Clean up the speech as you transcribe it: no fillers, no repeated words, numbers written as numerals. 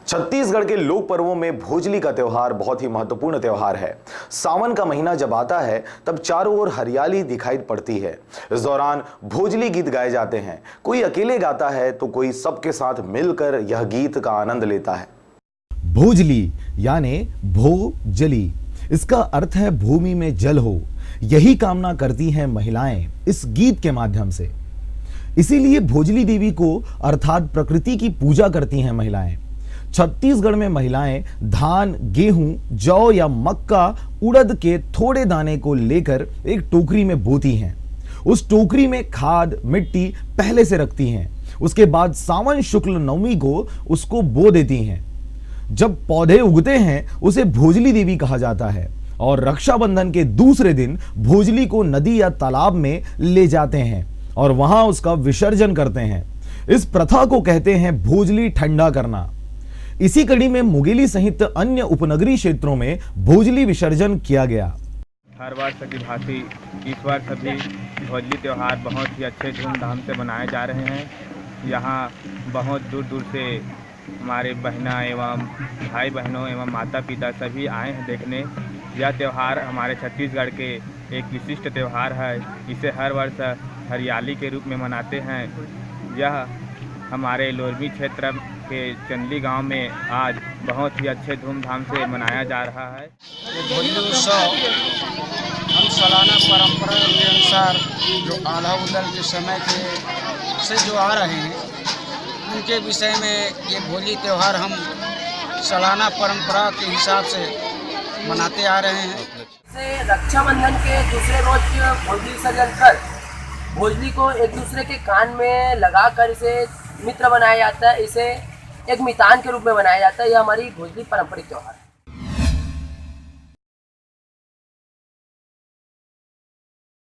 छत्तीसगढ़ के लोक पर्वों में भोजली का त्योहार बहुत ही महत्वपूर्ण त्योहार है। सावन का महीना जब आता है तब चारों ओर हरियाली दिखाई पड़ती है। इस दौरान भोजली गीत गाए जाते हैं। कोई अकेले गाता है तो कोई सबके साथ मिलकर यह गीत का आनंद लेता है। भोजली यानी भो-जली, इसका अर्थ है भूमि में जल हो। यही कामना करती हैं महिलाएं इस गीत के माध्यम से। इसीलिए भोजली देवी को अर्थात प्रकृति की पूजा करती हैं महिलाएं। छत्तीसगढ़ में महिलाएं धान, गेहूं, जौ या मक्का, उड़द के थोड़े दाने को लेकर एक टोकरी में बोती हैं। उस टोकरी में खाद, मिट्टी पहले से रखती हैं। उसके बाद सावन शुक्ल नवमी को उसको बो देती हैं। जब पौधे उगते हैं उसे भोजली देवी कहा जाता है और रक्षाबंधन के दूसरे दिन भोजली को नदी या तालाब में ले जाते हैं और वहां उसका विसर्जन करते हैं। इस प्रथा को कहते हैं भोजली ठंडा करना। इसी कड़ी में मुंगेली सहित अन्य उपनगरीय क्षेत्रों में भोजली विसर्जन किया गया। हर वर्ष की भांति इस वर्ष भी भोजली त्यौहार बहुत ही अच्छे धूमधाम से मनाए जा रहे हैं। यहाँ बहुत दूर दूर से हमारे बहना एवं भाई बहनों एवं माता पिता सभी आए हैं देखने। यह त्यौहार हमारे छत्तीसगढ़ के एक विशिष्ट त्यौहार है। इसे हर वर्ष हरियाली के रूप में मनाते हैं। यह हमारे लोरमी क्षेत्र के चंदली गांव में आज बहुत ही अच्छे धूमधाम से मनाया जा रहा है। भोजली उत्सव हम सालाना परंपरा के अनुसार जो आल्हा उदल के समय के से जो आ रहे हैं उनके विषय में ये भोजली त्यौहार हम सालाना परंपरा के हिसाब से मनाते आ रहे हैं। से रक्षाबंधन के दूसरे रोज भोजली विसर्जन कर भोजली को एक दूसरे के कान में लगाकर इसे मित्र बनाया जाता है। इसे एक मितान के रूप में मनाया जाता है। यह हमारी भोजली पारंपरिक त्यौहार है।